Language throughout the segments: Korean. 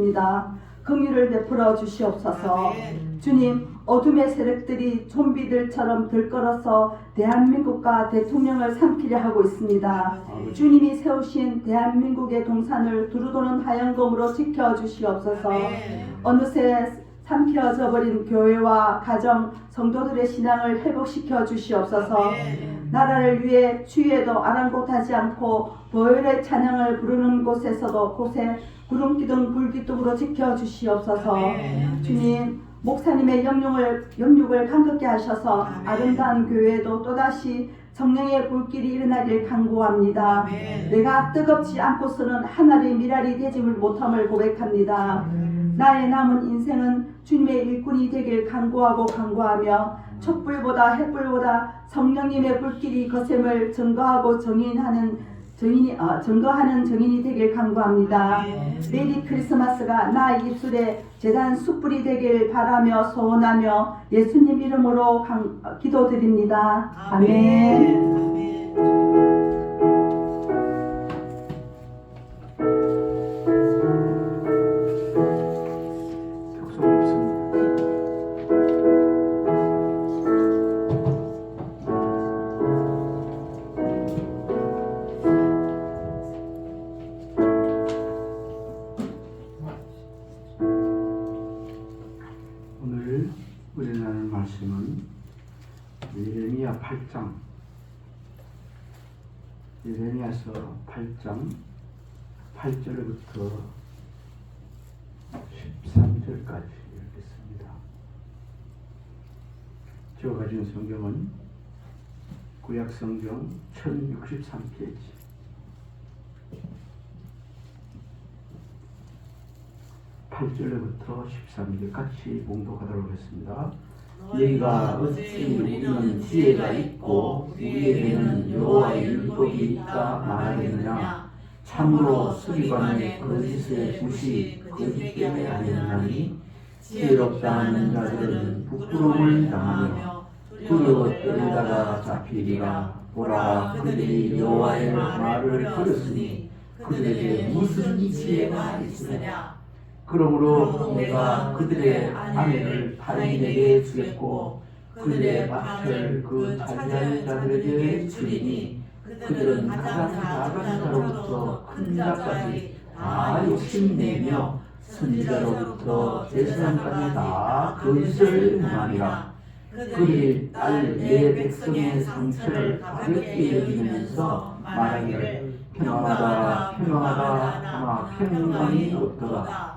구하겠습니다. 긍휼을 베풀어 주시옵소서. 주님, 어둠의 세력들이 좀비들처럼 들끓어서 대한민국과 대통령을 삼키려 하고 있습니다. 주님이 세우신 대한민국의 동산을 두루도는 하얀검으로 지켜주시옵소서. 어느새 삼켜져 버린 교회와 가정, 성도들의 신앙을 회복시켜 주시옵소서. 나라를 위해 추위에도 아랑곳하지 않고 보혈의 찬양을 부르는 곳에서도 곳에 구름기둥 불기둥으로 지켜주시옵소서. 주님, 목사님의 영육을 간극게 하셔서 아름다운 교회에도 또다시 성령의 불길이 일어나길 간구합니다. 내가 뜨겁지 않고서는 하늘의 미랄이 되지 못함을 고백합니다. 나의 남은 인생은 주님의 일꾼이 되길 간구하며 촛불보다 햇불보다 성령님의 불길이 거셈을 증거하는 증인이 되길 간구합니다. 메리 크리스마스가 나의 입술에 제단 숯불이 되길 바라며 소원하며 예수님 이름으로 기도드립니다. 아멘. 오늘 우리 나눌 말씀은 예레미야 8장, 예레미야서 8장 8절부터 13절까지 읽겠습니다. 제가 가진 성경은 구약성경 1063페이지. (8절부터 13절) 같이 봉독하도록 하겠습니다. 너희가 어찌 우리는 지혜가 있고 우리에게는 여호와의 율법이 있다 말하겠느냐. 참으로 수리관의 거짓의 붓이 거짓 때문에 아니하니 지혜롭다 하는 자들은 부끄러움을 당하며 두려워 떨다가 잡히리라. 보라, 그들이 여호와의 말을 버렸으니 그들에게 무슨 지혜가 있으랴. 그러므로 내가 그들의 아내를 타인에게 주겠고 그들의 밭을 그 차지할 자들에게 주리니 그들은 가장 작은 자로부터 큰 자까지 다 욕심내며 선지자로부터 제사장까지 다 거짓을 행하니라. 그들이 딸 내 백성의 상처를 가볍게 여기면서 말하기를 평안하다 평안하다 하나 평강이 없도다.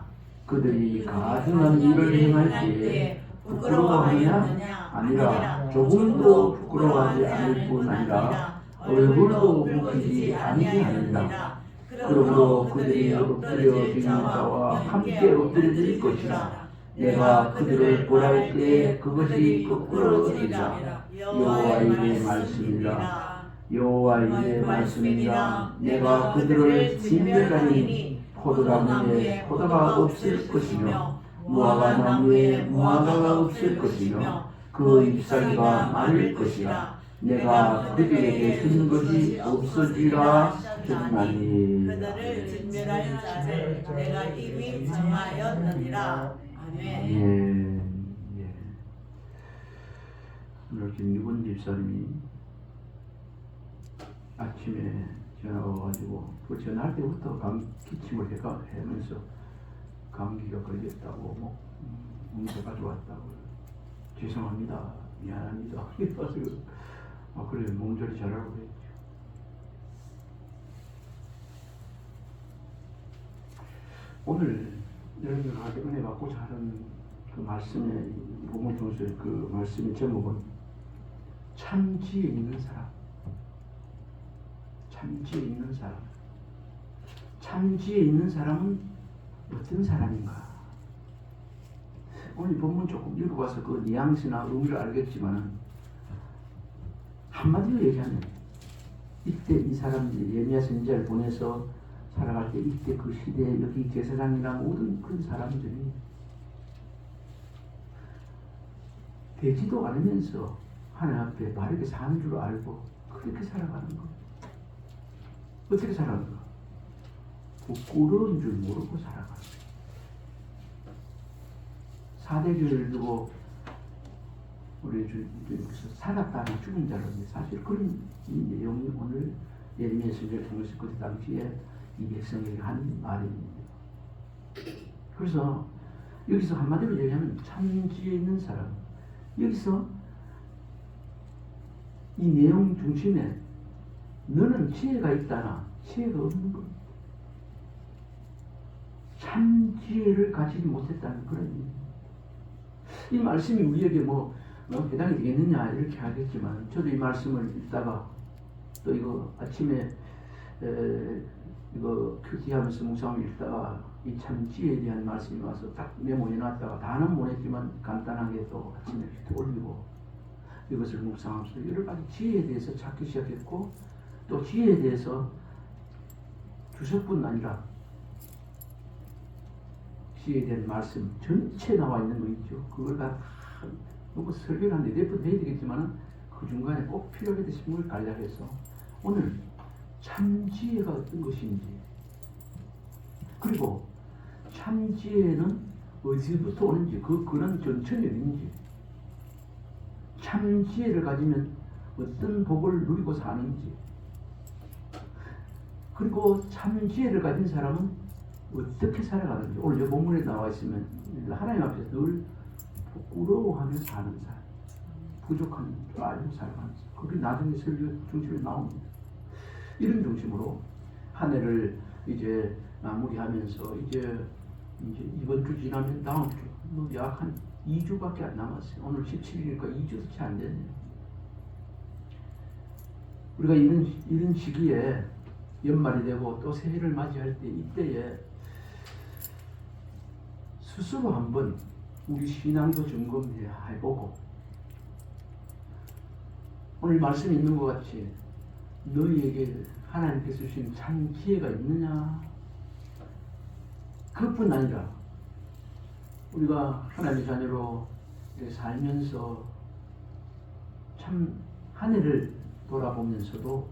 그들이 가증한 일을 행할 때에 부끄러워하느냐? 아니라 조금도 부끄러워하지 않을 뿐 아니라 얼굴도 묻히지 아니하느니라. 그러므로 그들이 엎드려진 자와 함께 엎드려질 것이라. 내가 그들을 벌할 때에 그것이 거꾸로 되리라. 여호와의 말씀이라. 여호와의 말씀이라. 내가 그들을 진멸하리니 포도나무에 포도가 없을 것이며 무화과 나무에 무화과가 없을 것이며 그 잎사귀가 마를 것이라. 내가 그들에게 준 것이 없어지라 하셨나니. 그들을 진멸할 자를 내가 이미 정하였느니라. 아멘. 예. 오늘 김유건 집사님이 아침에 전화가 와가지고 그 전화할 때부터 기침을 하면서 감기가 걸렸다고 문자 가져왔다고. 죄송합니다, 미안합니다. 그래 몸조리 잘하라고 했죠. 오늘 여러분들한테 은혜 받고자 하는 그 말씀의 본문 중에서 그 말씀의 제목은 참 지혜 있는 사람. 참 지혜 있는 사람. 참 지혜 있는 사람은 어떤 사람인가? 오늘 본문 조금 읽어봐서 그 뉘앙스나 의미를 알겠지만 한마디로 얘기하면 이때 이 사람들이 예레미야 선지자를 보내서 살아갈 때 이때 그 시대에 여기 제사장이나 모든 그런 사람들이 되지도 않으면서 하나님 앞에 바르게 사는 줄 알고 그렇게 살아가는 거. 어떻게 살아가는가? 부끄러운 줄 모르고 살아가는 거. 사대교를 두고 우리 주님께서 살았다는 죽은 자라는데 사실 그런 이 내용이 오늘 예레미야 선지자를 통해서 그 당시에 이 백성에게 한 말입니다. 그래서 여기서 한마디로 얘기하면 참 지혜 있는 사람, 여기서 이 내용 중심에 너는 지혜가 있다나 지혜가 없는 겁니다. 참 지혜를 가지지 못했다는 그런 의미. 이 말씀이 우리에게 뭐 해당이 되겠느냐 이렇게 하겠지만 저도 이 말씀을 읽다가 또 이거 아침에 이거 큐티하면서 묵상을 읽다가 이 참 지혜에 대한 말씀이 와서 딱 메모해놨다가 다는 못 했지만 간단하게 또 아침에 이렇게 올리고 이것을 묵상하면서 여러 가지 지혜에 대해서 찾기 시작했고 또 지혜에 대해서 주석뿐 아니라 지혜에 대한 말씀 전체 나와 있는 거 있죠. 그걸 다 너무 설교를 한 4번 해야 되겠지만 그 중간에 꼭 필요하게 싶은 걸 간략해서 오늘 참 지혜가 어떤 것인지 그리고 참 지혜는 어디서부터 오는지 그런 전천이 어딘지 참 지혜를 가지면 어떤 복을 누리고 사는지 그리고 참 지혜를 가진 사람은 어떻게 살아가는지 오늘 이 본문에 나와 있으면 하나님 앞에서 늘 부끄러워하며 사는 사람 부족한 줄 알고 살아가는 사람 그게 나중에 설교 중심에 나옵니다. 이런 중심으로 한 해를 이제 마무리하면서 이제 이번 주 지나면 다음 주 약 한 2주밖에 안 남았어요. 오늘 17일이니까 2주도 채 안 됐네요. 우리가 이런 시기에 연말이 되고 또 새해를 맞이할 때 이때에 스스로 한번 우리 신앙도 점검해보고 오늘 말씀 있는 것 같이 너희에게 하나님께서 주신 참 지혜가 있느냐 그것뿐 아니라 우리가 하나님의 자녀로 살면서 참 한 해를 돌아보면서도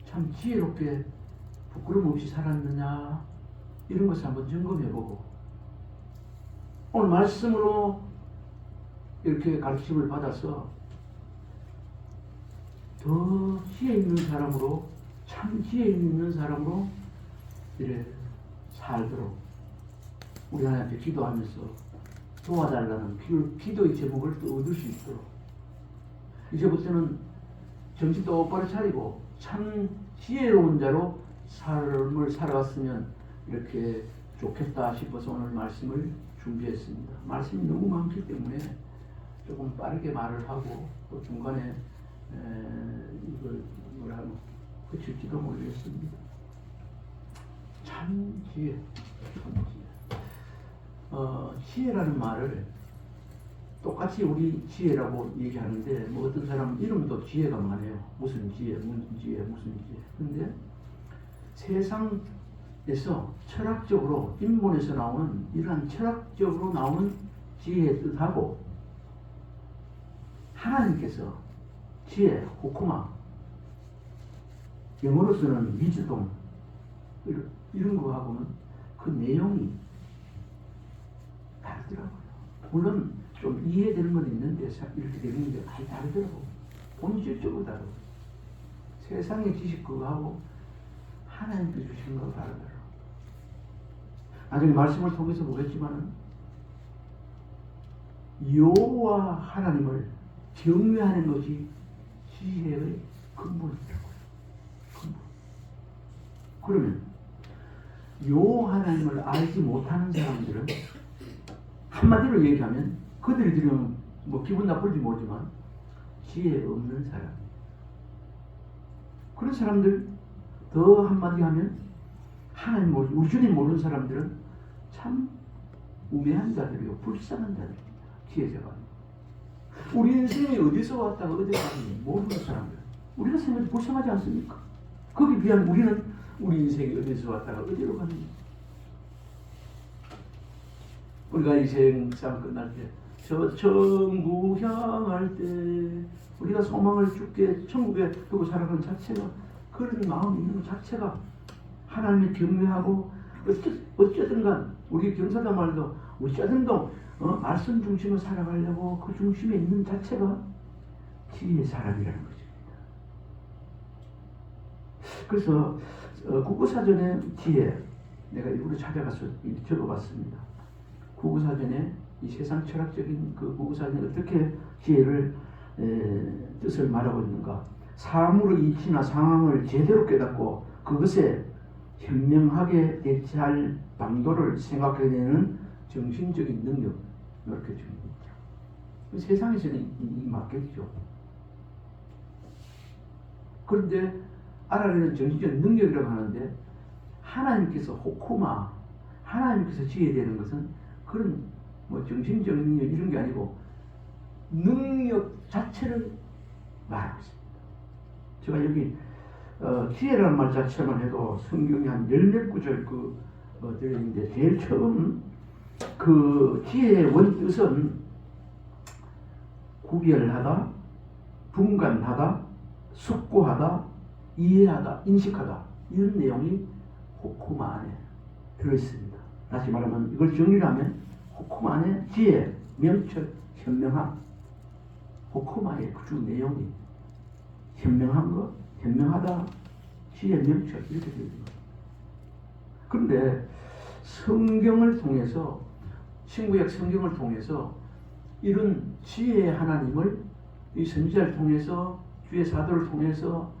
참 지혜롭게 부끄러움 없이 살았느냐 이런 것을 한번 점검해보고 오늘 말씀으로 이렇게 가르침을 받아서 더 지혜 있는 사람으로 참 지혜 있는 사람으로 이래 살도록 우리 하나님께 기도하면서 도와달라는 기도의 제목을 또 얻을 수 있도록 이제부터는 정신 똑바로 차리고 참 지혜로운 자로 삶을 살아갔으면 이렇게 좋겠다 싶어서 오늘 말씀을 준비했습니다. 말씀이 너무 많기 때문에 조금 빠르게 말을 하고 또 중간에 이걸 뭐라고 그칠지도 모르겠습니다. 참 지혜, 참 지혜. 지혜라는 말을 똑같이 우리 지혜라고 얘기하는데 뭐 어떤 사람은 이름도 지혜가 많아요. 무슨 지혜, 무슨 지혜, 무슨 지혜. 근데 세상에서 철학적으로 인문에서 나오는 이러한 철학적으로 나오는 지혜의 뜻하고 하나님께서 지혜, 호쿠마, 영어로서는 위즈돔 이런 거하고는 그 내용이 다르더라고요. 물론 좀 이해되는 건 있는데 이렇게 되는 게 많이 다르더라고요. 본질적으로 다르고 세상의 지식 그거하고 하나님께 주신 거 다르더라고요. 나중에 말씀을 통해서 보겠지만은 여호와 하나님을 경외하는 것이 지혜의 근본이더라고요. 근본. 그러면 여호와 하나님을 알지 못하는 사람들은 한마디로 얘기하면 그들이 들으면 뭐 기분 나쁠지 모르지만 지혜 없는 사람. 그런 사람들 더 한마디 하면 하나님 모르는 우리 주님 모르는 사람들은 참 우매한 자들이요 불쌍한 자들입니다. 지혜자가 우리 인생이 어디서 왔다가 어디로 가는지 모르는 사람들 우리가 생각해 불쌍하지 않습니까? 거기에 비하면 우리는 우리 인생이 어디서 왔다가 어디로 가는지 우리가 인생 참 끝날 때 저 천국 향할 때 우리가 소망을 주께 천국에 두고 살아가는 자체가 그런 마음이 있는 것 자체가 하나님을 경외하고 어쩌든간 우리 경사단 말도 어쩌든간 말씀 중심으로 살아가려고 그 중심에 있는 자체가 지혜의 사람이라는 것입니다. 그래서 국어사전의 지혜 내가 일부러 찾아가서 적어봤습니다. 국어사전에 이 세상 철학적인 그 국어사전에 어떻게 지혜를 뜻을 말하고 있는가. 사물의 이치나 상황을 제대로 깨닫고 그것에 현명하게 대처할 방도를 생각해내는 정신적인 능력 이렇게 줍니다. 세상에서는 이 맞겠죠. 그런데 알아내는 정신적 능력이라고 하는데 하나님께서 호쿠마 하나님께서 지혜되는 것은 그런 뭐 정신적 능력 이런 게 아니고 능력 자체를 말하고 있습니다. 제가 여기 지혜라는 말 자체만 해도 성경이 한 열몇 구절 되어 있는데 제일 처음 그 지혜의 원뜻은 구별하다, 분간하다, 숙고하다, 이해하다, 인식하다 이런 내용이 호쿠마 안에 들어있습니다. 다시 말하면 이걸 정리를 하면 호쿠마 안에 지혜, 명철, 현명함 호쿠마의 그 주 내용이 현명한 것, 현명하다, 지혜, 명철 이렇게 되어 있는 거예요. 그런데 성경을 통해서 신구약 성경을 통해서 이런 지혜의 하나님을 이 선지자를 통해서 주의 사도를 통해서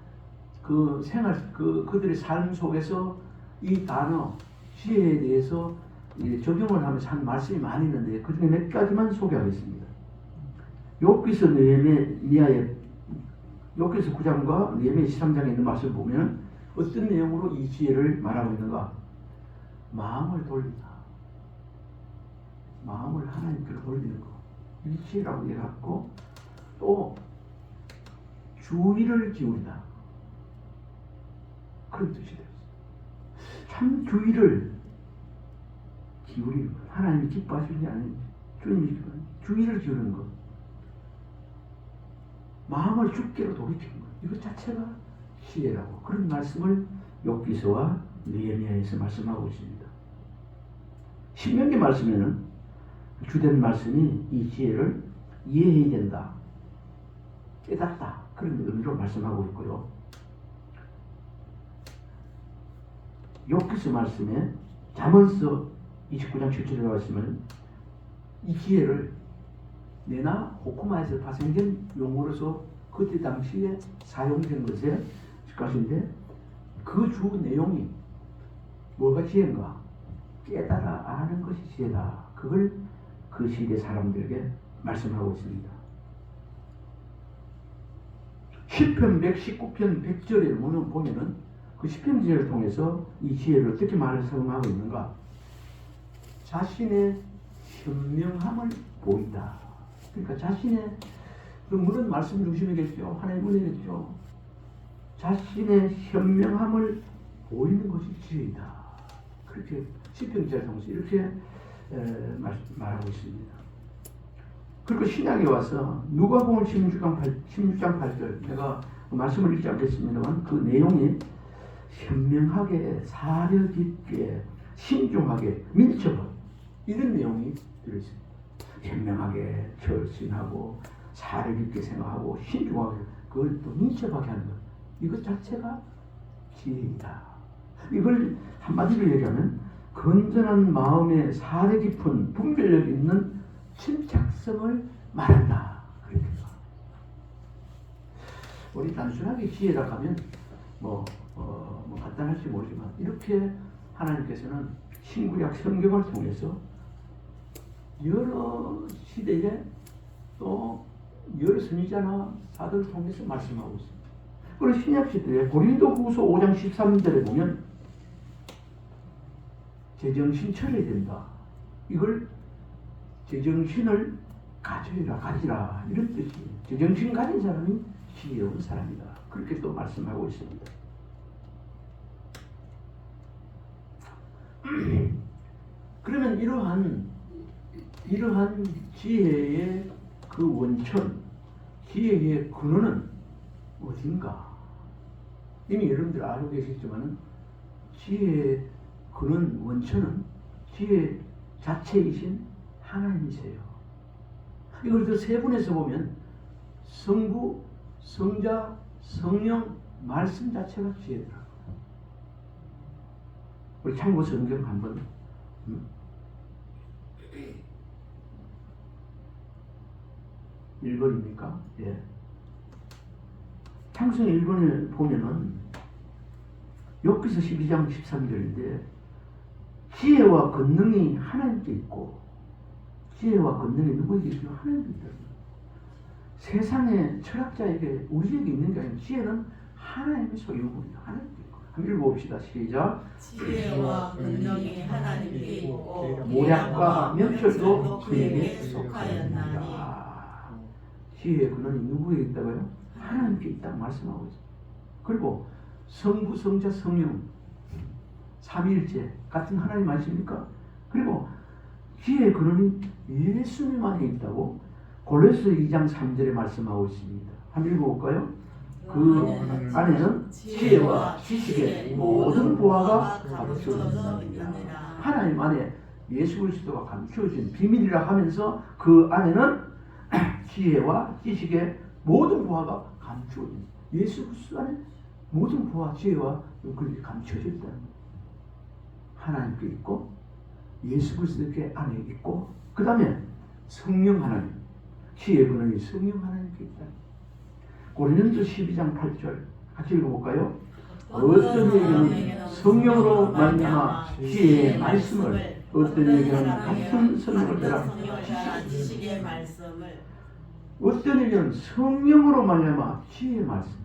그 생활 그들의 삶 속에서 이 단어 지혜에 대해서 적용을 하면서 한 말씀이 많이 있는데 그 중에 몇 가지만 소개하겠습니다. 욥기서 느헤미야의 욥기서 9장과 느헤미야 13장에 있는 말씀을 보면 어떤 내용으로 이 지혜를 말하고 있는가? 마음을 돌린다. 마음을 하나님께로 돌리는 거. 이 지혜라고 얘기하고 또 주의를 기울이다. 그런 뜻이 되었어요. 참 주의를 기울이는 것. 하나님이 기뻐하시는 게 아닌지 주님이 기뻐하는 주의를 기울이는 것. 마음을 주께로 돌이키는 것. 이것 자체가 지혜라고 그런 말씀을 욥기서와 느헤미야에서 말씀하고 있습니다. 신명기 말씀에는 주된 말씀이 이 지혜를 이해해야 된다. 깨닫다. 그런 의미로 말씀하고 있고요. 욥기서 말씀에 잠언서 29장 7절에 나와 있으면 이 지혜를 내나 호쿠마에서 파생된 용어로서 그때 당시에 사용된 것인데 그 주 내용이 뭐가 지혜인가? 깨달아 아는 것이 지혜다. 그걸 그 시대 사람들에게 말씀하고 있습니다. 시편 119편 100절에 보면은 그 시편 지혜를 통해서 이 지혜를 어떻게 말씀하고 있는가? 자신의 현명함을 보인다. 그러니까 자신의 물론 말씀 중심이겠죠. 하나님 은혜겠죠. 자신의 현명함을 보이는 것이 지혜이다. 그렇게 시편 기자를 통해서 이렇게 말하고 있습니다. 그리고 신약에 와서 누가복음 16장 8절 내가 말씀을 읽지 않겠습니다만 그 내용이 현명하게 사려 깊게 신중하게 민첩하게 이런 내용이 들어있습니다. 현명하게 절신하고 사려 깊게 생각하고 신중하게 그걸 또 민첩하게 하는 것 이것 자체가 지혜이다. 이걸 한마디로 얘기하면 건전한 마음에 사려 깊은 분별력 있는 침착성을 말한다. 그렇게 우리 단순하게 지혜라고 하면 뭐 간단할지 모르지만 이렇게 하나님께서는 신구약 성경을 통해서 여러 시대에 또 여러 선지자나 사도를 통해서 말씀하고 있습니다. 그리고 신약 시대에 고린도후서 5장 13절에 보면 제정신 차려야 된다. 이걸 제정신을 가지라 이런 뜻이에요. 제정신 가진 사람이 지혜로운 사람이다. 그렇게 또 말씀하고 있습니다. 그러면 이러한 지혜의 그 원천, 지혜의 근원은 어딘가? 이미 여러분들 알고 계시지만은 지혜의 그는 원천은 지혜 자체이신 하나님이세요. 이걸 그 세 분에서 보면 성부, 성자, 성령 말씀 자체가 지혜더라고요. 우리 참고 성경 한번 1번입니까? 예. 창세기 1번에 보면은 욥기서 12장 13절인데 지혜와 권능이 하나님께 있고 지혜와 권능이 누구에게 있고 하나님께 있다. 세상의 철학자에게 우리에게 있는 게 아니라 지혜는 하나님의 소유물이다. 하나님께 있고. 한번 읽어봅시다. 시작. 지혜와 권능이 하나님께 있고 모략과 명철도 그에게 속하였나니. 속하였나니. 지혜의 근원이 누구에게 있다고요? 하나님께 있다고 말씀하고 있어요. 그리고 성부, 성자, 성령 삼위일체 같은 하나님 아십니까? 그리고 지혜의 근원이 예수님 안에 있다고 골로새 2장 3절에 말씀하고 있습니다. 한번 읽어볼까요? 그 안에는 지혜와 지식의 모든 보화가 감추어져 있느니라. 하나님 안에 예수 그리스도가 감추어진 비밀이라 하면서 그 안에는 지혜와 지식의 모든 보화가 감추어진 예수 그리스도 안에 모든 보화, 지혜와 그렇게 감추어져 있다는 거예요. 하나님께 있고 예수 그리스도께 안에 있고 그 다음에 성령 하나님, 지혜의 근원이 성령 하나님께 있다. 고린도서 12장 8절 같이 읽어볼까요? 어떤 이에게는 성령으로 말미암아 지혜의 말씀을 어떤 이에게는 같은 성령을 따라 지식의 말씀을 어떤 이에게는 성령으로 말미암아 지혜의 말씀.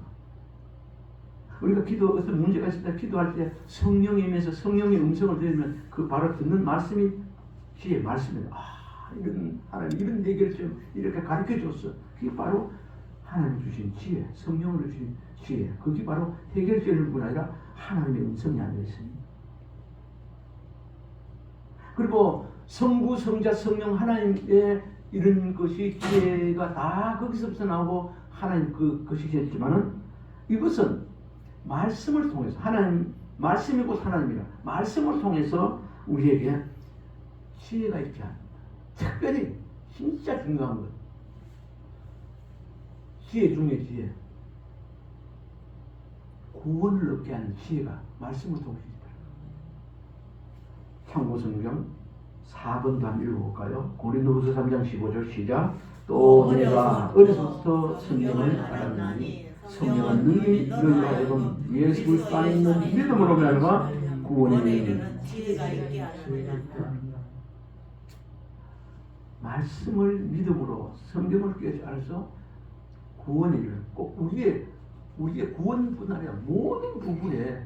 우리가 어떤 문제가 있을 때 기도할 때 성령이 임해서 성령의 음성을 들으면 그 바로 듣는 말씀이 지혜의 말씀이에요. 이런 하나님 이런 얘기를 좀 이렇게 가르쳐 줬어. 그게 바로 하나님 주신 지혜, 성령으로 주신 지혜. 그게 바로 해결되는 뿐 아니라 하나님의 음성이 아니라 있습니다. 그리고 성부, 성자, 성령 하나님의 이런 것이 지혜가 다 거기서부터 나오고 하나님 것이겠지만은 이것은 말씀을 통해서 하나님 말씀이고 하나님이라 말씀을 통해서 우리에게 지혜가 있지 않습니다. 특별히 진짜 중요한 것 지혜 중에 지혜 구원을 얻게 하는 지혜가 말씀을 통해서 있다. 참고성경 4번도 한번 읽어볼까요? 고린도후서 3장 15절 시작. 또 내가 어려서부터 성령을 알았나니 성령은 능히 너희로 하여금 예수 그리스도 안에 있는 믿음으로 말미암아 구원에 이르는 지혜가 있게 하느니라. 말씀을 믿음으로 성경을 깨지 않아서 구원에 이르는 꼭 우리의 구원뿐 아니라 모든 부분에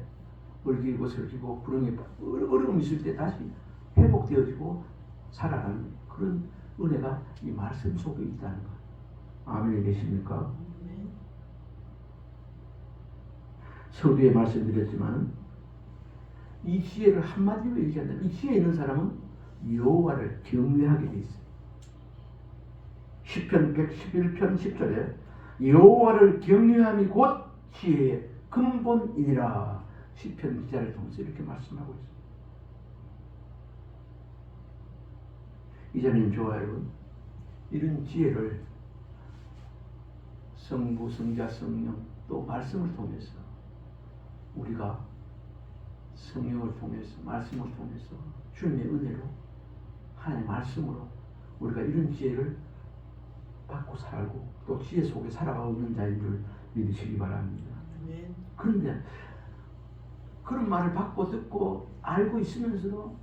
얽히고 설키고 불행에 어려움이 있을 때 다시 회복되어지고 살아가는 그런 은혜가 이 말씀 속에 있다는 것. 아멘이 계십니까? 서두에 말씀드렸지만 이 지혜를 한마디로 얘기한다면 이 지혜 있는 사람은 여호와를 경외하게 돼 있어요. 시편 111편 10절에 여호와를 경외함이 곧 지혜의 근본이니라. 시편 기자를 통해서 이렇게 말씀하고 있습니다. 이제는 저와 여러분 이런 지혜를 성부, 성자, 성령 또 말씀을 통해서 우리가 성령을 통해서 말씀을 통해서 주님의 은혜로 하나님의 말씀으로 우리가 이런 지혜를 받고 살고 또 지혜 속에 살아가고 있는 자인 줄 믿으시기 바랍니다. 그런데 그런 말을 받고 듣고 알고 있으면서도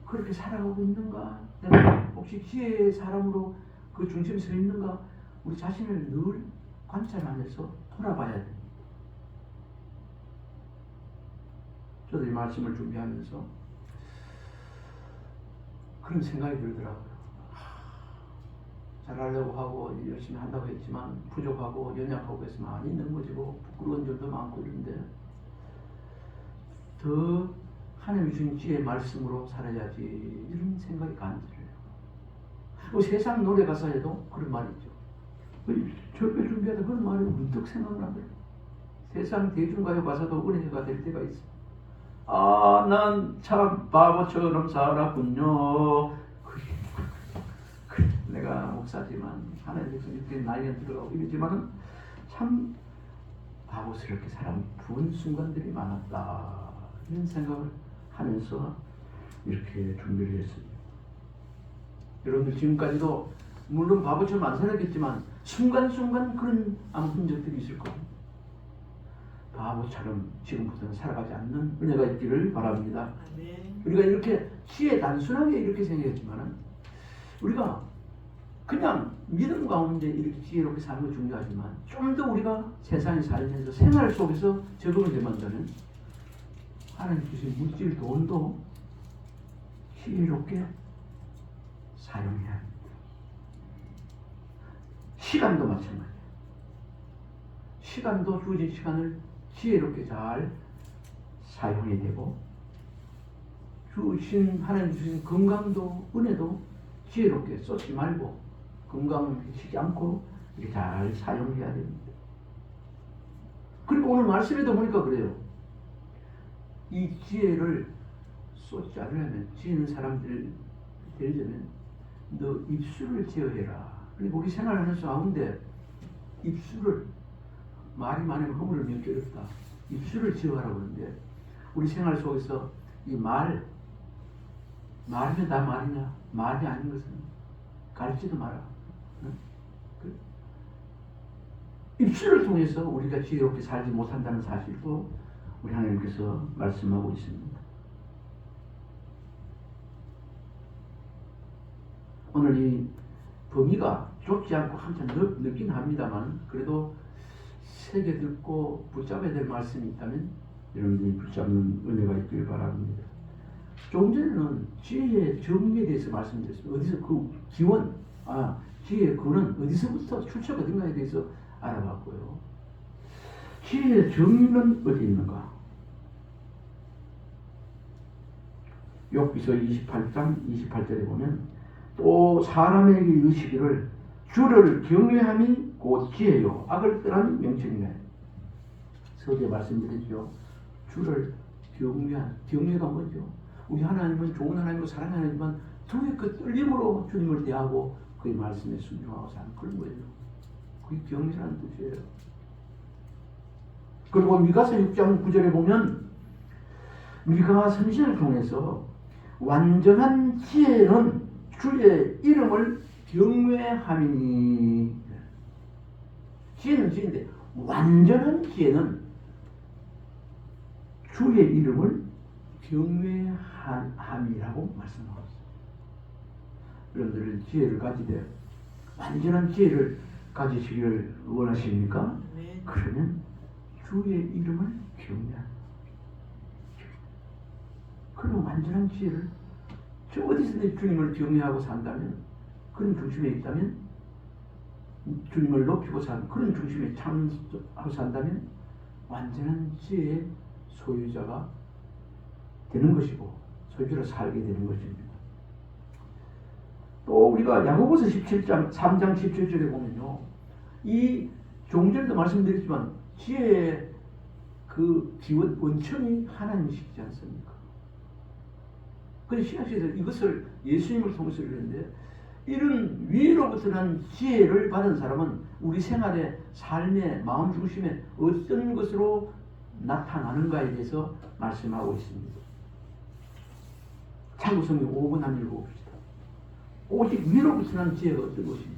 그렇게 살아가고 있는가? 내가 혹시 지혜의 사람으로 그 중심에 서 있는가? 우리 자신을 늘 관찰하면서 돌아봐야 됩니다. 저도 이 말씀을 준비하면서 그런 생각이 들더라고요. 잘하려고 하고 열심히 한다고 했지만 부족하고 연약하고 해서 많이 넘어지고 부끄러운 점도 많고 이런데 더 하나님이 주신 지혜의 말씀으로 살아야지 이런 생각이 간절해요. 세상 노래 가사에도 그런 말이 있죠. 절배 준비하다 그런 말이 문득 생각나더라고요. 세상 대중가요 가사도 은혜가 될 때가 있어요. 아, 난 참 바보처럼 살았군요. 그래, 내가 목사지만 하나님께서 이렇게 나이가 들어가고 이러지만은 참 바보스럽게 사람 부은 순간들이 많았다. 이런 생각을 하면서 이렇게 준비를 했습니다. 여러분들 지금까지도 물론 바보처럼 안 살았겠지만 순간순간 그런 아무 흔적들이 있을 겁니다. 바보처럼 지금부터는 살아가지 않는 은혜가 있기를 바랍니다. 아멘. 우리가 이렇게 지혜 단순하게 이렇게 생각했지만은 우리가 그냥 믿음 가운데 이렇게 지혜롭게 사는 거 중요하지만 좀 더 우리가 세상에 살면서 생활 속에서 적응을 해만다면 하나님 주신 물질 돈도 지혜롭게 사용해야 합니다. 시간도 마찬가지예요. 시간도 주어진 시간을 지혜롭게 잘 사용해야 되고 하나님 주신 건강도 은혜도 지혜롭게 쏟지 말고 건강을 해치지 않고 이렇게 잘 사용해야 됩니다. 그리고 오늘 말씀에도 보니까 그래요. 이 지혜를 쏟지 않으려면 지혜는 사람들 되려면 너 입술을 제어해라. 그리고 우리 생활하면서 가운데 입술을 말이 많으면 허물을 맺기 어렵다. 입술을 제어하라고 그러는데 우리 생활 속에서 이 말이면 다 말이냐? 말이 아닌 것은 가르치도 마라. 입술을 통해서 우리가 지혜롭게 살지 못한다는 사실도 우리 하나님께서 말씀하고 있습니다. 오늘 이 범위가 좁지 않고 한참 넓긴 합니다만 그래도 세게 듣고 붙잡아야 될 말씀이 있다면 여러분들이 붙잡는 은혜가 있길 바랍니다. 조금 전에는 지혜의 정의에 대해서 말씀드렸습니다. 어디서 그 기원, 지혜의 근원 어디서부터 출처가 어딘가에 대해서 알아봤고요. 지혜의 정의는 어디 있는가? 욥기서 28장 28절에 보면 또 사람에게 이르시기를 주를 경외함이 곧 지혜요 악을 떠나는 명칭이네. 서두에 말씀드렸죠. 주를 경외가 뭐죠? 우리 하나님은 좋은 하나님이고 사랑하는 하나님이지만 두의 그 떨림으로 주님을 대하고 그의 말씀에 순종하고 사는 그런 거예요. 그게 경외라는 뜻이에요. 그리고 미가서 6장 9절에 보면 미가 선지자를 통해서 완전한 지혜는 주의 이름을 경외함이니. 지혜는 지혜인데 완전한 지혜는 주의 이름을 경외함이라고 말씀하고 있습니다. 여러분들은 지혜를 가지되 완전한 지혜를 가지시기를 원하십니까? 네. 그러면 주의 이름을 경외합니다. 그리고 완전한 지혜를 저 어디서든 주님을 경외하고 산다면 그런 중심에 있다면 주님을 높이고 산 그런 중심에 참하고 산다면 완전한 지혜의 소유자가 되는 것이고 소유자로 살게 되는 것입니다. 또 우리가 야고보서 17장 3장 17절에 보면요. 이 종전에도 말씀드렸지만 지혜의 그 기원 원천이 하나님이시지 않습니까? 그래서 신약시대에서 이것을 예수님을 통해서 이랬는데 이런 위로부터 난 지혜를 받은 사람은 우리 생활의 삶의 마음 중심에 어떤 것으로 나타나는가에 대해서 말씀하고 있습니다. 참고성경 5분 한번 읽어봅시다. 오직 위로부터 난 지혜가 어떤 것인지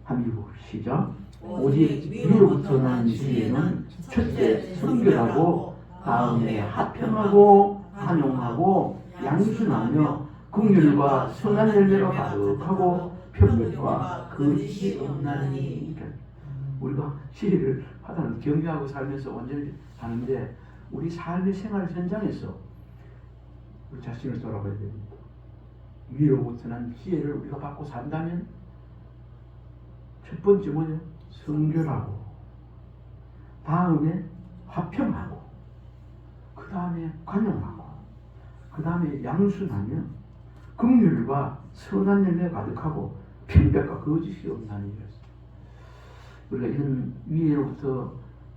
한번 읽어봅시다. 오직 위로부터 난 지혜는 첫째 선결하고 다음에 화평하고 환용하고 양순하며 긍휼과 선한 열매로 가득하고 편견과 거짓이 없나니. 우리가 지혜를 하다는 경외하고 살면서 완전히 사는데 우리 삶의 생활 현장에서 우리 자신을 돌아봐야 됩니다. 위로부터 난 지혜를 우리가 받고 산다면 첫 번째 뭐냐? 성결하고 다음에 화평하고 그 다음에 관용하고 그 다음에 양순하며 긍휼과 선한 열매 가득하고 편백과 거짓이 없나니. 우리가 이런 위로부터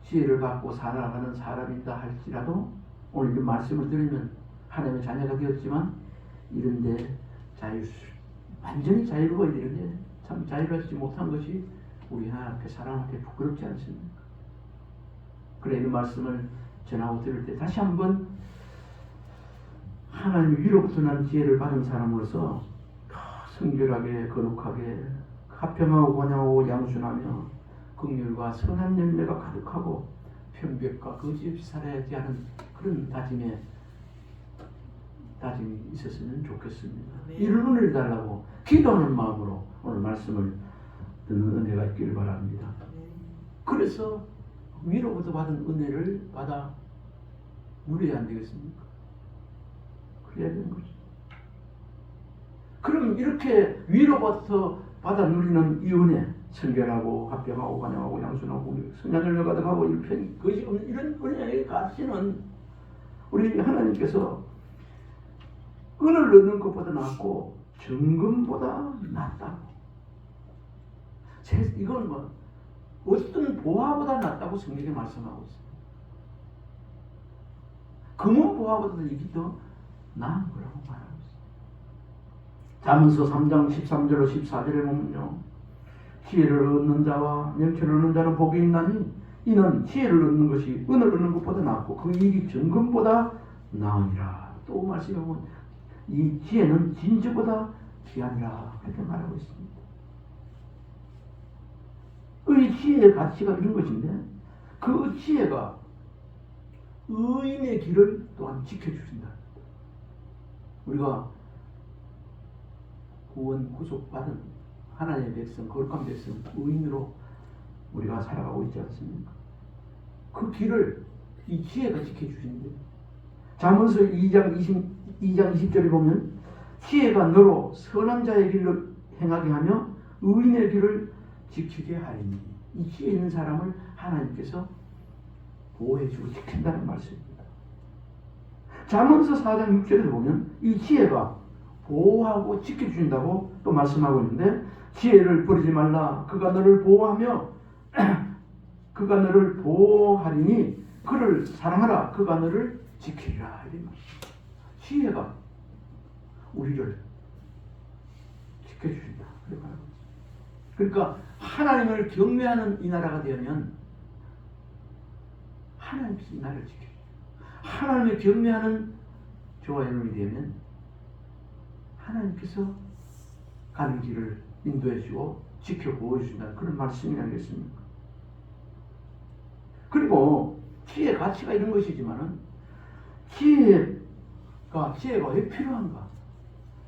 지혜를 받고 살아가는 사람이다 할지라도 오늘 이 말씀을 들으면 하나님의 자녀가 되었지만 이런데 완전히 자유로워야 되는데 참 자유롭지 못한 것이 우리 하나님 앞에 사람 앞에 부끄럽지 않습니까? 그래 이 말씀을 전하고 들을 때 다시 한번 하나님 위로부터 난 지혜를 받은 사람으로서 성결하게 거룩하게 화평하고 권양하고 양순하며 긍휼과 선한 열매가 가득하고 편벽과 거짓 없이 살아야지 하는 그런 다짐이 있었으면 좋겠습니다. 네. 이런 은혜를 달라고 기도하는 마음으로 오늘 말씀을 듣는 은혜가 있기를 바랍니다. 그래서 위로부터 받은 은혜를 받아 누려야 안 되겠습니까? 그래야 되는 거죠. 그럼 이렇게 위로부터 받아 누리는 이 은혜, 성결하고 화평하고 관양하고 양순하고 선량을 가득하고 일편 것이 없는 이런 은혜의 가치는 우리 하나님께서 은을 넣는 것보다 낫고 정금보다 낫다고. 이건 뭐 어떤 보화보다 낫다고 성경에 말씀하고 있어요. 금은 보화보다 이게 더 나은 거라고 말하고 있어요. 잠언서 3장 13절로 14절에 보면요. 지혜를 얻는 자와 명철을 얻는 자는 복이 있나니 이는 지혜를 얻는 것이 은을 얻는 것보다 낫고 그 일이 정금보다 나으니라. 또 말씀해 보면 이 지혜는 진주보다 귀하니라 이렇게 말하고 있습니다. 이 지혜의 가치가 이런 것인데 그 지혜가 의인의 길을 또한 지켜주신다. 우리가 구원 구속받은 하나님의 백성, 거룩한 백성, 의인으로 우리가 살아가고 있지 않습니까? 그 길을 이 지혜가 지켜주신대. 잠언서 2장 20절에 보면 지혜가 너로 선한 자의 길을 행하게 하며 의인의 길을 지키게 하리니. 이 지혜 있는 사람을 하나님께서 보호해주고 지킨다는 말씀입니다. 잠언서 4장 6절에 보면 이 지혜가 보호하고 지켜주신다고 또 말씀하고 있는데 지혜를 버리지 말라. 그가 너를 보호하며 그가 너를 보호하리니 그를 사랑하라. 그가 너를 지키리라. 지혜가 우리를 지켜주신다. 그러니까 하나님을 경외하는 이 나라가 되면 하나님께서 이 나라를 지켜주세요. 하나님을 경외하는 저와 여러분이 되면 하나님께서 가는 길을 인도해 주고 지켜 보여주신다는 그런 말씀이 아니겠습니까? 그리고 지혜의 가치가 이런 것이지만은 지혜가 왜 필요한가?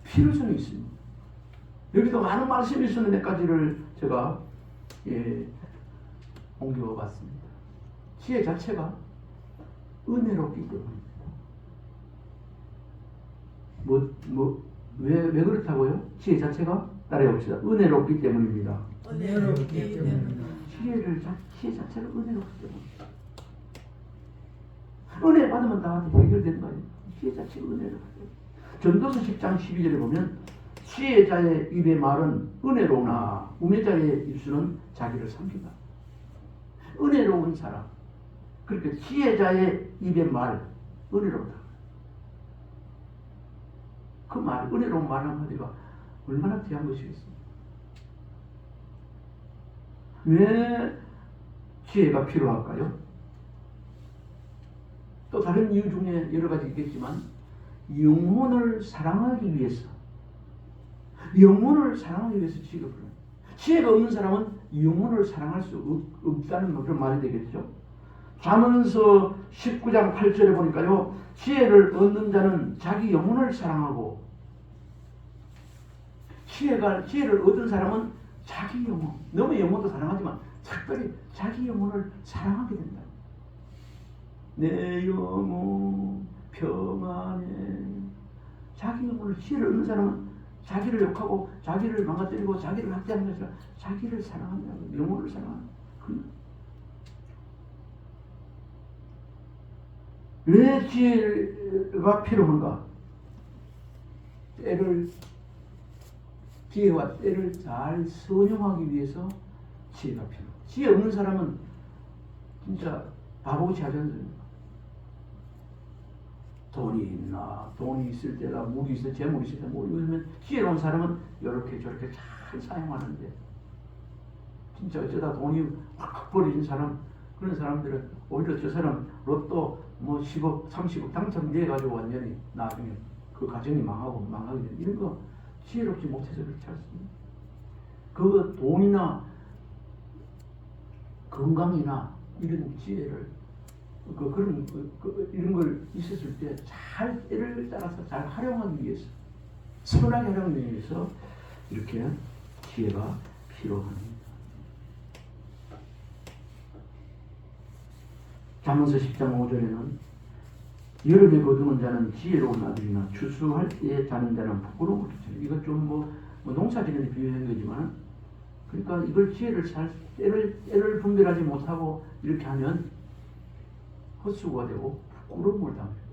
필요성이 있습니다. 여기도 많은 말씀이 있었는데 몇 가지를 제가 옮겨봤습니다. 지혜 자체가 은혜롭기 때문입니다. 왜 그렇다고요? 지혜 자체가 따라해 봅시다. 은혜롭기 때문입니다. 은혜롭기 때문에 지혜 자체가 은혜롭기 때문입니다. 은혜 받으면 다 해결되는 거예요. 지혜 자체가 은혜롭기 때문에. 전도서 10장 12절에 보면 지혜자의 입의 말은 은혜로우나 우매자의 입술은 자기를 삼킨다. 은혜로운 사람. 그렇게 지혜자의 입의 말 은혜롭다. 그 말, 은혜로운 말 한마디가 얼마나 귀한 것이겠습니까? 왜 지혜가 필요할까요? 또 다른 이유 중에 여러 가지 있겠지만 영혼을 사랑하기 위해서 지혜가 필요해요. 지혜가 없는 사람은 영혼을 사랑할 수 없다는 그런 말이 되겠죠. 잠언서 19장 8절에 보니까요. 지혜를 얻는 자는 자기 영혼을 사랑하고 지혜를 얻은 사람은 자기 영혼, 너의 영혼도 사랑하지만 특별히 자기 영혼을 사랑하게 된다. 내 영혼 평안해. 자기 영혼을 지혜를 얻는 사람은 자기를 욕하고 자기를 망가뜨리고 자기를 학대하는 것이 아니라 자기를 사랑한다고. 영혼을 사랑한다. 왜 지혜가 필요한가? 지혜와 때를 잘 선용하기 위해서 지혜가 필요해요. 지혜 없는 사람은 진짜 바보같이 하지 않습니까? 돈이 있나, 돈이 있을 때나 무기 있을 때, 재물이 있을 때, 뭐 이러면 지혜로운 사람은 이렇게 저렇게 잘 사용하는데, 진짜 어쩌다 돈이 확 버려진 사람, 그런 사람들은 오히려 저 사람 로또 뭐 10억, 30억 당첨돼가지고 완전히 나중에 그 가정이 망하게 되는 이런 거 지혜롭지 못해서 그렇지 않습니까? 그 돈이나 건강이나 이런 지혜를 이런 걸 있었을 때 잘 때를 따라서 잘 활용하기 위해서, 선하게 활용하기 위해서 이렇게 지혜가 필요합니다. 잠언서 10장 5절에는 여름에 거두는 자는 지혜로운 아들이나 추수할 때에 자는 자는 부끄러움을 끼치는, 이건 좀 뭐 농사 짓는 데 비유한 거지만, 그러니까 이걸 지혜를 잘 때를 분별하지 못하고 이렇게 하면 헛수고가 되고 부끄러움을 당합니다.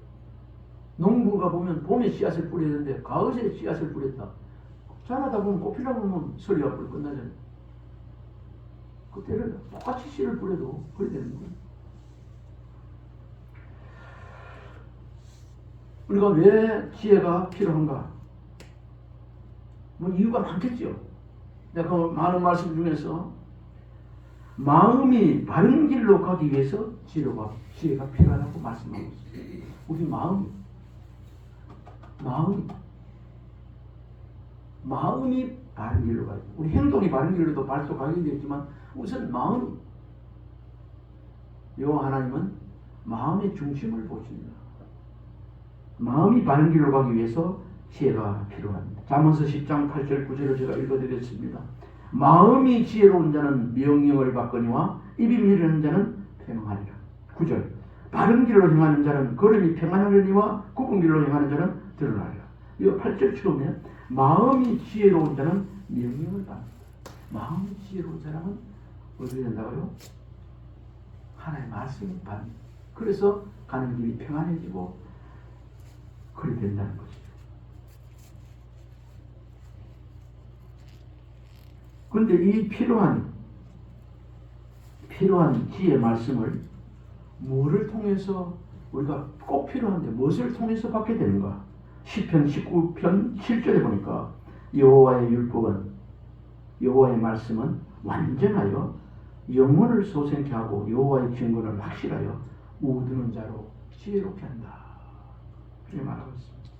농부가 보면 봄에 씨앗을 뿌려야 되는데 가을에 씨앗을 뿌렸다. 자라다 보면 꽃피다 보면 서리가 뿌려 끝나잖아요. 그 때를 똑같이 씨를 뿌려도 그래 되는 거예요. 우리가 왜 지혜가 필요한가? 뭐 이유가 많겠죠. 내가 그 많은 말씀 중에서 마음이 바른 길로 가기 위해서 지혜가 필요하다고 말씀하고 있어요. 우리 마음이 바른 길로 가요. 우리 행동이 바른 길로도 발도 가게 되겠지만 우선 마음. 여호와 하나님은 마음의 중심을 보십니다. 마음이 바른 길로 가기 위해서 지혜가 필요합니다. 잠언서 10장 8절 9절을 제가 읽어드렸습니다. 마음이 지혜로운 자는 명령을 받거니와 입이 미르는 자는 평안하리라. 9절 바른 길로 행하는 자는 걸음이 평안하려니와 굽은 길로 행하는 자는 드러나리라. 이거 8절 처음에 마음이 지혜로운 자는 명령을 받는다. 마음이 지혜로운 사람은 어떻게 된다고요? 하나님의 말씀을 받는. 그래서 가는 길이 평안해지고 그래 된다는 것이죠. 그런데 이 필요한 지혜 말씀을 뭐를 통해서 우리가 꼭 필요한데 무엇을 통해서 받게 되는가? 시편 19편 7절에 보니까 여호와의 율법은, 여호와의 말씀은 완전하여 영혼을 소생케 하고 여호와의 증거는 확실하여 우드는 자로 지혜롭게 한다. 그렇게 말하고 있습니다.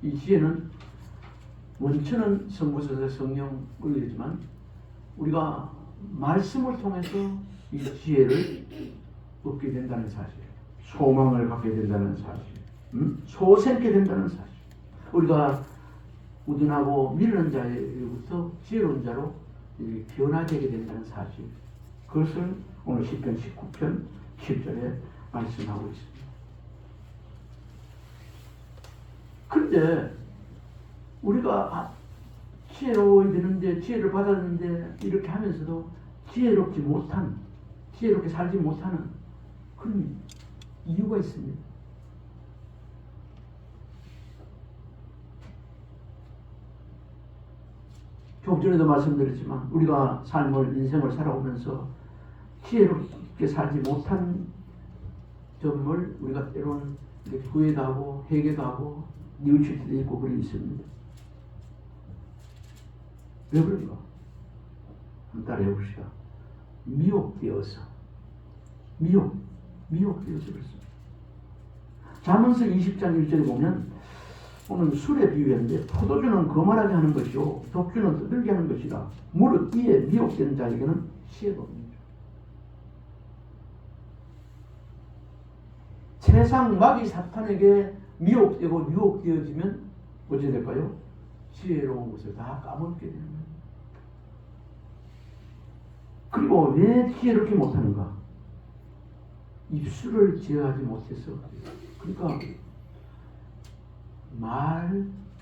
이 지혜는 원천은 성부서서 성령이지만 우리가 말씀을 통해서 이 지혜를 얻게 된다는 사실, 소망을 갖게 된다는 사실, 소생케 된다는 사실, 우리가 우둔하고 미르는 자로부터 지혜로운 자로 변화되게 된다는 사실, 그것을 오늘 시편 19편 7절에 말씀하고 있습니다. 그런데 우리가 지혜로워야 되는데, 지혜를 받았는데 이렇게 하면서도 지혜롭게 살지 못하는 그런 이유가 있습니다. 조금 전에도 말씀드렸지만 우리가 인생을 살아오면서 지혜롭게 살지 못한 점을 우리가 때로는 후회도 하고 회개도 하고 뉘우칠 때도 있고 그런 게 있습니다. 왜 그런가? 한번 따라해 봅시다. 미혹되어서 그렇습니다. 잠언서 20장 1절에 보면 오늘 술에 비유했는데 포도주는 거만하게 하는 것이요 독주는 떠들게 하는 것이라. 무릇 이에 미혹되는 자에게는 지혜가 없느니라. 세상 마귀 사탄에게 미혹되고 유혹되어지면 어찌 될까요? 지혜로운 것을 다 까먹게 되는 거예요. 그리고 왜 지혜롭게 못하는가? 입술을 제어하지 못해서. 그러니까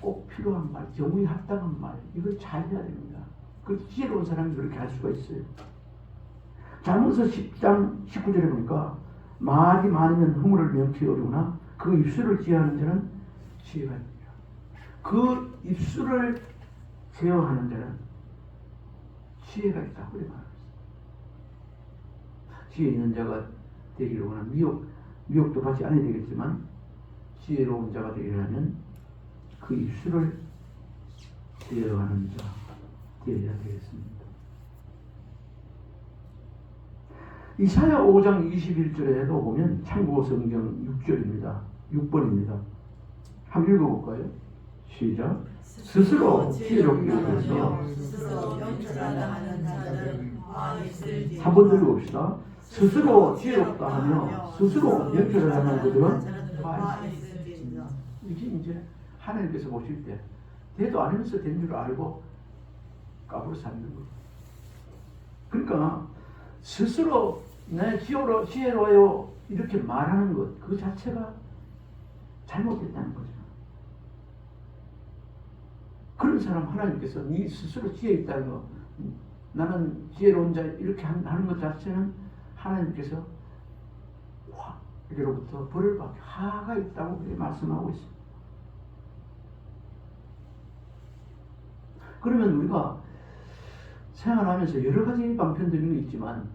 꼭 필요한 말, 경우에 합당한 말, 이걸 잘 해야 됩니다. 그 지혜로운 사람이 그렇게 할 수가 있어요. 잠언서 10장 19절에 보니까 말이 많으면 허물을 면치 어려우나 그 입술을 제어하는 자는 지혜가 있느니라. 그 입술을 제어하는 자는 지혜가 있다고 말합니다. 지혜 있는 자가 되기를 원하는 미혹도 받지 않아야 되겠지만 지혜로운 자가 되려면 그 입술을 대여하는 자 되어야 되겠습니다. 이사야 5장 21절에도 보면 참고 성경 6절입니다. 6번입니다. 한번 읽어볼까요? 시작. 스스로 지혜롭게 여겨서 스스로 명철하다 하는 자들은 화에 쓸지. 한번 읽어봅시다. 스스로 지혜롭다 하며 스스로 명철을 하는 그들은 화에 쓸지. 이게 이제 하나님께서 보실 때 대도 아니면서 된 줄 알고 까불어 사는 거예요. 그러니까 스스로 내 지혜로워요 이렇게 말하는 것 그 자체가 잘못됐다는 거죠. 그런 사람 하나님께서 네 스스로 지혜 있다는 거 나는 지혜로운 자 이렇게 하는 것 자체는 하나님께서 화로부터 벌을 받게 하가 있다고 그렇게 말씀하고 있습니다. 그러면 우리가 생활하면서 여러 가지 방편들이 있지만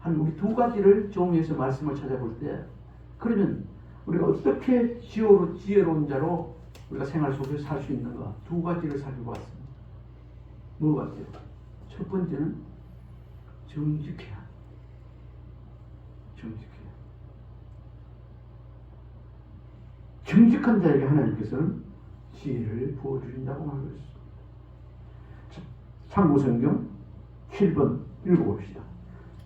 한 우리 두 가지를 정리해서 말씀을 찾아볼 때 그러면 우리가 어떻게 지혜로운 자로 우리가 생활 속에서 살 수 있는가 두 가지를 살펴봤습니다. 뭐 같아요? 첫 번째는 정직해야 정직한 자에게 하나님께서는 지혜를 부어주신다고 말하고 있습니다. 참고성경 7번 읽어봅시다.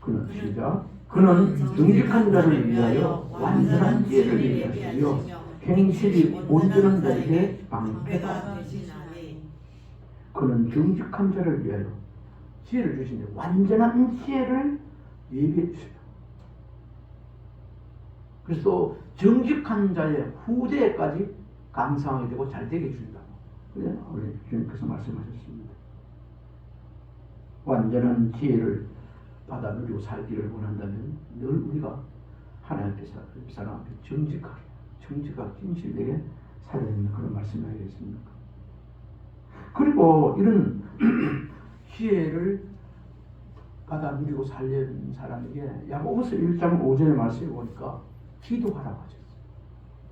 그는 시작. 그는 정직한 자를 위하여 완전한 지혜를 얘기하시며 행실이 온전한 자에게 방패가 되시나니. 그는 정직한 자를 위하여 지혜를 주시는데 완전한 지혜를 예비해 주세요. 그래서 또 정직한 자의 후대까지 감상하게 되고 잘 되게 해준다고 그래 우리 주님께서 말씀하셨습니다. 완전한 지혜를 받아 누리고 살기를 원한다면 늘 우리가 하나님 사람 앞에 정직하게 진실되게 살아야 되는 그런 말씀이 아니겠습니까? 그리고 이런 지혜를 받아 누리고 살려는 사람에게 야고보서 1장 5절의 말씀을 보니까 기도하라고 하셨어요.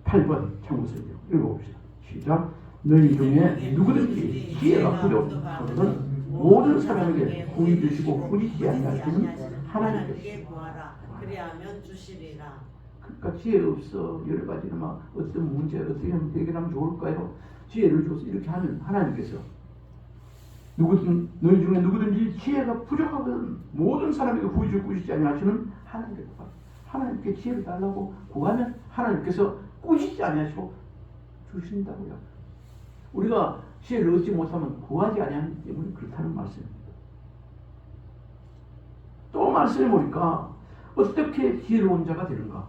8번 참고성경 읽어봅시다. 시작. 너희 중에 누구든지 지혜가 부족하거든 모든 사람에게 구히 주시고 후리지 아니하시는 하나님께 구하라. 그리하면 주시리라. 그러니까 지혜 없어 여러 가지는 막 어떤 문제 어떻게 하면 해결하면 좋을까요? 지혜를 줘서 이렇게 하면 하나님께서 너희 중에 누구든지 지혜가 부족하거든 모든 사람에게 구히 주시고 꾸시지 아니하시는 하나님께 지혜를 달라고 구하면 하나님께서 꾸시지 아니하시고 주신다고요. 우리가 지혜를 얻지 못하면 구하지 아니하기 때문에 그렇다는 말씀입니다. 또 말씀해 보니까 어떻게 지혜로운 자가 되는가?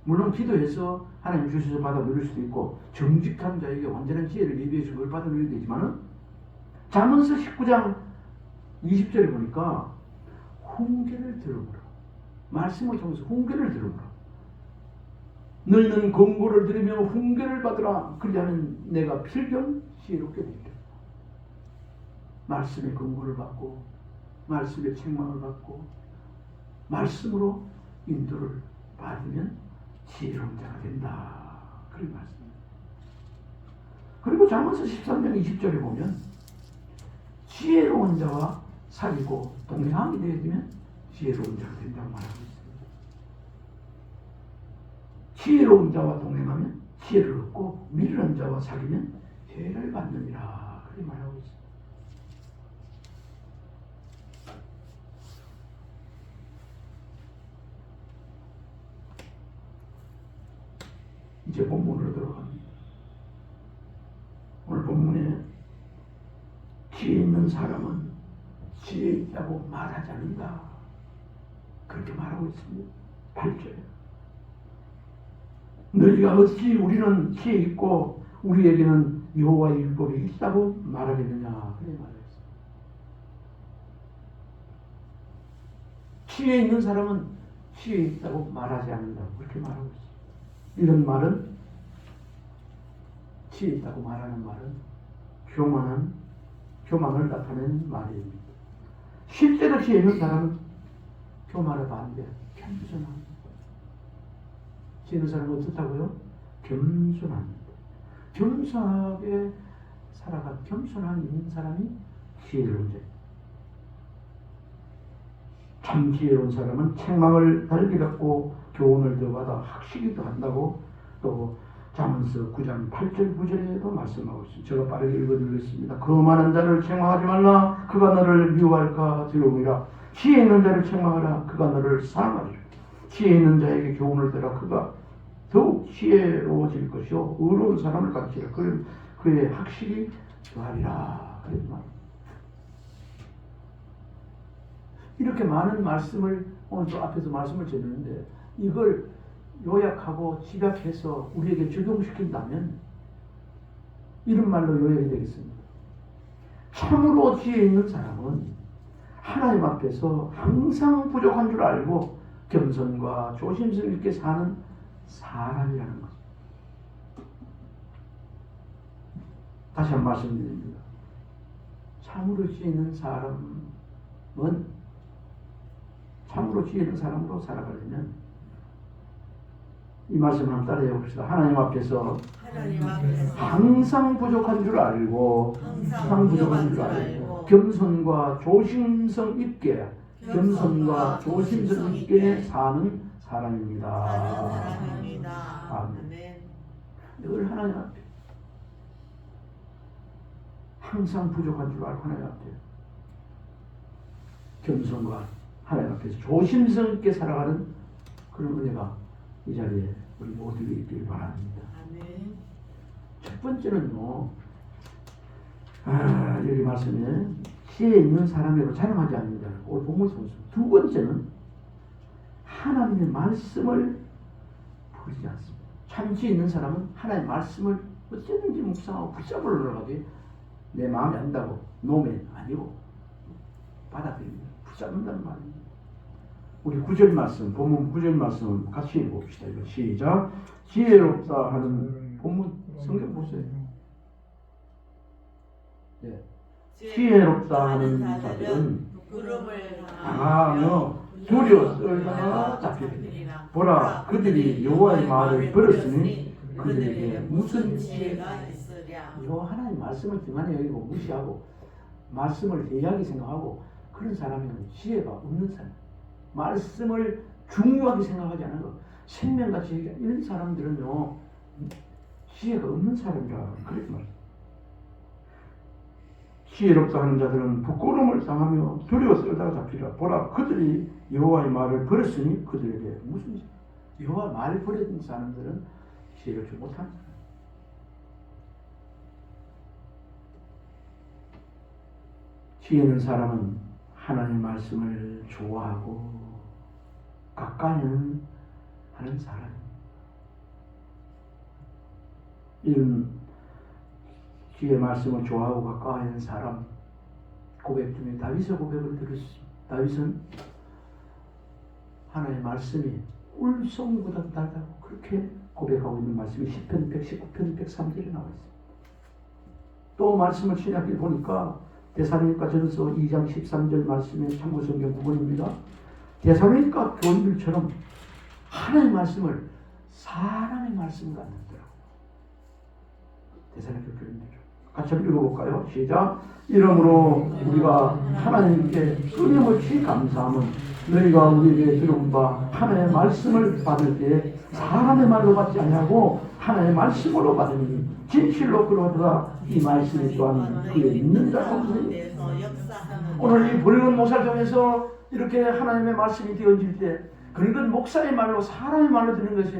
물론 기도해서 하나님 주셔서 받아 누릴 수도 있고 정직한 자에게 완전한 지혜를 예비해서 그걸 받아 누려야 되지만은 잠언서 19장 20절에 보니까 훈계를 들으므로 말씀을 통해서 훈계를 들으므로 너희는 권고를 들으며 훈계를 받으라. 그리하면 내가 필경 지혜롭게 되리라. 말씀의 권고를 받고 말씀의 책망을 받고 말씀으로 인도를 받으면 지혜로운 자가 된다. 그런 말씀입니다. 그리고 잠언서 13장 20절에 보면 지혜로운 자와 사귀고 동행하게 되면 지혜로운 자가 된다고 말하고 있습니다. 지혜로운 자와 동행하면 지혜를 얻고 미련한 자와 사귀면 죄를 받느니라. 그렇게 말하고 있습니다. 이제 본문으로 들어갑니다. 오늘 본문에 지혜 있는 사람은 지혜 있다고 말하지 않는다. 그렇게 말하고 있습니다. 8절에 너희가 어찌 우리는 지혜 있고 우리에게는 여호와의 율법이 있다고 말하겠느냐. 그렇게 말했습니다. 지혜 있는 사람은 지혜 있다고 말하지 않는다. 그렇게 말하고 있습니다. 이런 말은 지혜 있다고 말하는 말은 교만을 나타내는 말입니다. 실제로 지혜 있는 사람은 교만의 반대 겸손합니다. 지혜 있는 사람은 어떻다고요? 겸손합니다. 겸손하게 살아가 겸손한 있는 사람이 지혜로운 자입니다. 참 지혜로운 사람은 책망을 달게 갖고 교훈을 더 받아 학식이도 한다고 또 잠언서 9장 8절 9절에도 말씀하고 있습니다. 제가 빠르게 읽어드리겠습니다. 거만한 자를 책망하지 말라. 그가 너를 미워할까 두려움이라. 지혜 있는 자를 책망하라. 그가 너를 사랑하리라. 지혜 있는 자에게 교훈을 들어 그가 더욱 지혜로워질 것이요 의로운 사람을 갖지라. 그의 학식이 더하리라. 그런 말. 이렇게 많은 말씀을 오늘 또 앞에서 말씀을 드리는데 이걸 요약하고 집약해서 우리에게 적용시킨다면 이런 말로 요약이 되겠습니다. 참으로 지혜 있는 사람은 하나님 앞에서 항상 부족한 줄 알고 겸손과 조심성 있게 사는 사람이라는 거죠. 다시 한 번 말씀드립니다. 참으로 지혜 있는 사람은 참으로 지혜 있는 사람으로 살아가려면 이 말씀 한번 따라해 봅시다. 하나님 앞에서 항상 부족한 줄 알고 항상 부족한 줄 알고 겸손과 조심성 있게 사는 사람입니다. 아멘. 늘 하나님 앞에 항상 부족한 줄 알고 하나님 앞에 겸손과 하나님 앞에서 조심성 있게 살아가는 그런 은혜가 이 자리에 우리 모두에게 있기를 바랍니다. 아멘. 첫 번째는요, 여기 말씀에 지혜 있는 사람이라고 자랑하지 않는다. 오늘 본문에서 보겠습니다. 두 번째는 하나님의 말씀을 버리지 않습니다. 참 지혜 있는 사람은 하나님의 말씀을 어쨌든지 묵상하고 붙잡으려고 하지 내 마음에 안다고 놓으면 아니고 받아들입니다. 붙잡는다는 말입니다. 우리 9절 말씀, 본문 9절 말씀 같이 읽어봅시다. 이거 시작. 지혜롭다 하는 본문 성경 보세요. 네. 지혜롭다 하는 자들은 부끄러움을 당하며 두려워 떨다가 잡히리라. 보라, 그들이 여호와의 말을 들었으니 그들에게 무슨 지혜가 있으랴. 요 하나님 말씀을 등한히 여기고 무시하고 말씀을 해이하게 생각하고 그런 사람은 지혜가 없는 사람. 말씀을 중요하게 생각하지 않은 것, 생명같이 이런 사람들은요 지혜가 없는 사람이라 그렇게 말해요. 지혜롭다 하는 자들은 부끄러움을 당하며 두려워 떨다가 잡히리라. 보라, 그들이 여호와의 말을 버렸으니 그들에게 무슨 여호와 말을 버린 사람들은 지혜를 주 못하는 사람. 지혜 있는 사람은 하나님의 말씀을 좋아하고 가까이 하는 사람입니다. 이런 주의 말씀을 좋아하고 가까이 하는 사람 고백 중에 다윗의 고백을 들으십시오. 다윗은 하나님의 말씀이 울송이보다 달다고 그렇게 고백하고 있는 말씀이 시편 119편 103절에 나와 있습니다. 또 말씀을 신약에 보니까 데살로니가 전서 2장 13절 말씀에 참고성경 9번입니다. 데살로니가 교인들처럼 하나님의 말씀을 사람의 말씀으로 안 듣더라고요. 데살로니가 교인들 같이 한번 읽어볼까요? 시작. 이러므로 우리가 하나님께 끊임없이 감사함은 너희가 우리에게 들은 바 하나님의 말씀을 받을 때 사람의 말로 받지 아니하고 하나님의 말씀으로 받으니 진실로 그러다가 이 말씀이 또한 그에 있는 자가 없으니. 오늘 이 붉은 목살점에서 이렇게 하나님의 말씀이 되어질 때 그건 목사의 말로 사람의 말로 듣는 것이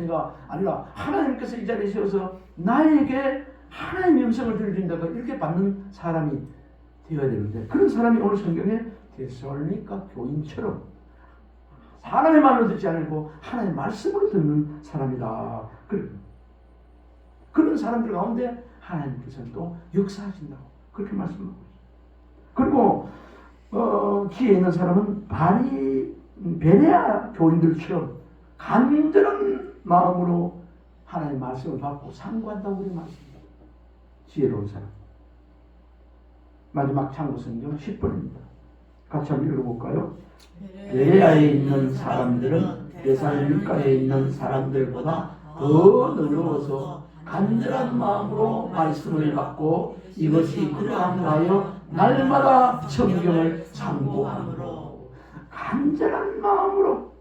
아니라 하나님께서 이 자리에 세워서 나에게 하나님의 음성을 들려준다고 이렇게 받는 사람이 되어야 되는데 그런 사람이 오늘 성경에 데살로니가 교인처럼 사람의 말로 듣지 않고 하나님의 말씀으로 듣는 사람이다. 그런 사람들 가운데 하나님께서는 또 역사하신다고 그렇게 말씀하고 있어요. 그리고 지혜 있는 사람은 베레아 교인들처럼 간절한 마음으로 하나님의 말씀을 받고 상고한다고 우리 말씀입니다. 지혜로운 사람. 마지막 참고성경 10번입니다. 같이 한번 읽어볼까요? 베레아에 있는 사람들은 데살로니가에 있는 사람들보다 더 너러워서 간절한 마음으로 말씀을 받고 이것이 그러한가 하여 날마다 성경을 참고함으로, 간절한 마음으로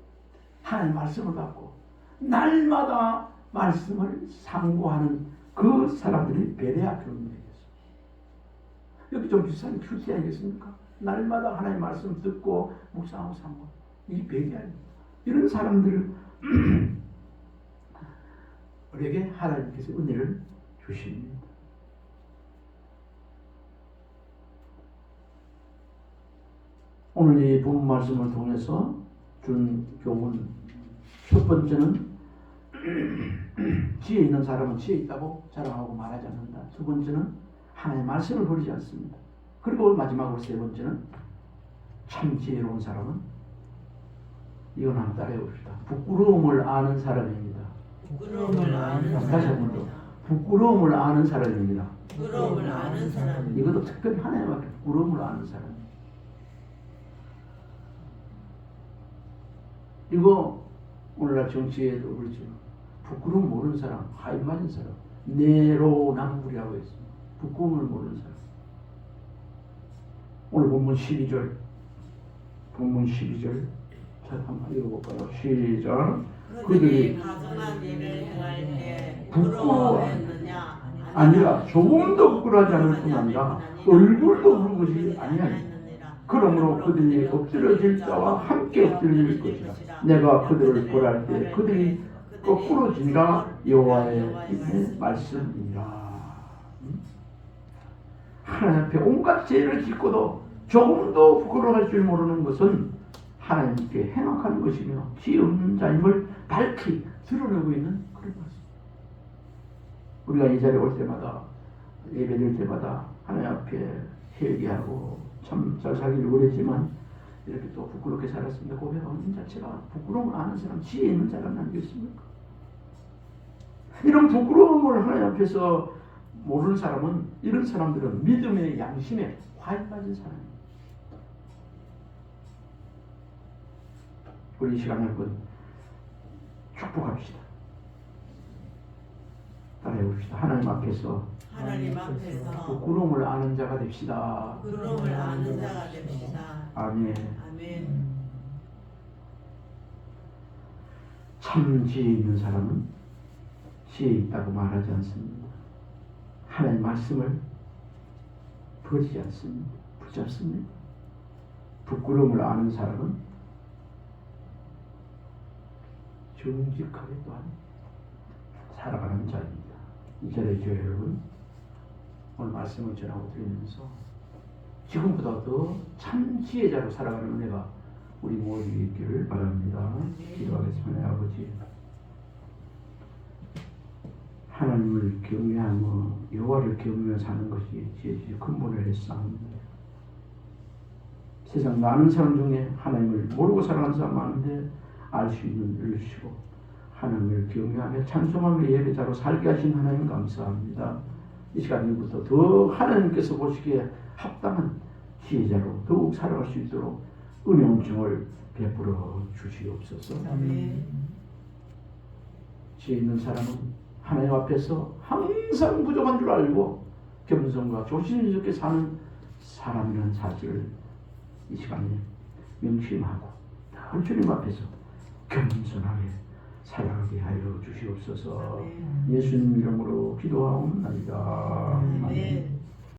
하나님 말씀을 받고 날마다 말씀을 상고하는 그 사람들이 베레아 교인들이겠어요. 여기 좀 비슷한 큐티 아니겠습니까? 날마다 하나님 말씀 듣고 묵상하고 상고, 이 베레아입니다. 이런 사람들 우리에게 하나님께서 은혜를 주십니다. 오늘 이 본문 말씀을 통해서 준 교훈, 첫 번째는 지혜 있는 사람은 지혜 있다고 자랑하고 말하지 않는다. 두 번째는 하나님의 말씀을 버리지 않습니다. 그리고 마지막으로 세 번째는 참 지혜로운 사람은, 이건 한번 따라해 봅시다. 부끄러움을 아는 사람입니다. 부끄러움을 아는 다시 한번 더. 부끄러움을 아는 사람입니다. 부끄러움을 아는 사람. 이것도 특별히 하나님 앞에 부끄러움을 아는 사람. 이거 오늘날 정치에도 그렇죠. 부끄러움 모르는 사람, 하인 맞은 사람, 내로남불이라고 했습니다. 부끄러움을 모르는 사람. 오늘 본문 12절, 본문 12절 자, 한번 읽어볼까요? 시작. 그들이 가증한 일을 행할 때 부끄러워했느냐? 아니라 조금도 부끄러워하지 않을 뿐 아니라 얼굴도 부른 것이 아니하니, 그러므로 그들이 엎드려질 자와 함께 엎드릴 것이라. 내가 그들을 벌할 때 그들이 거꾸로 지니라. 여호와의 힘의 말씀이라. 하나님 앞에 온갖 죄를 짓고도 조금도 부끄러워할 줄 모르는 것은 하나님께 행악하는 것이며 지혜 없는 자임을 밝히 드러내고 있는 그런 말씀. 우리가 이 자리에 올 때마다, 예배드릴 때마다 하나님 앞에 회개하고 참 잘 살기를 원했지만 이렇게 또 부끄럽게 살았습니다. 고백하는 자체가 부끄러움을 아는 사람, 지혜 있는 사람 아니겠습니까? 이런 부끄러움을 하나님 앞에서 모르는 사람은, 이런 사람들은 믿음의 양심에 과잉 빠진 사람입니다. 우리 이 시간에 한번 축복합시다. 따라해 봅시다. 하나님 앞에서 부끄러움을 아는 자가 됩시다. 부끄러움을 아는 자가 됩시다. 아멘. 아멘. 참 지혜 있는 사람은 지혜 있다고 말하지 않습니다. 하나님 말씀을 버리지 않습니다. 붙잡습니다. 부끄러움을 아는 사람은 정직하게 또한 살아가는 자입니다. 이 자리에 교회 여러분, 오늘 말씀을 전하고 드리면서 지금보다 더 참 지혜자로 살아가는 은혜가 우리 모두에게 있기를 바랍니다. 기도하겠습니다. 아버지, 하나님을 경외하며 여호와를 경외하며 사는 것이 지혜의 근본을 했사옵니다. 세상 많은 사람 중에 하나님을 모르고 살아가는 사람 많은데 알 수 있는 은혜를 주시고 하나님을 경외하며 찬송하며 예배자로 살게 하신 하나님 감사합니다. 이 시간부터 더 하나님께서 보시기에 합당한 지혜자로 더욱 살아갈 수 있도록 은혜 은총을 베풀어 주시옵소서. 아멘. 지혜 있는 사람은 하나님 앞에서 항상 부족한 줄 알고 겸손과 조심스럽게 사는 사람이라는 사실을 이 시간에 명심하고 늘 주님 앞에서 겸손하게 살아가게 하여 주시옵소서. 예수님 이름으로 기도하옵나이다. 아멘.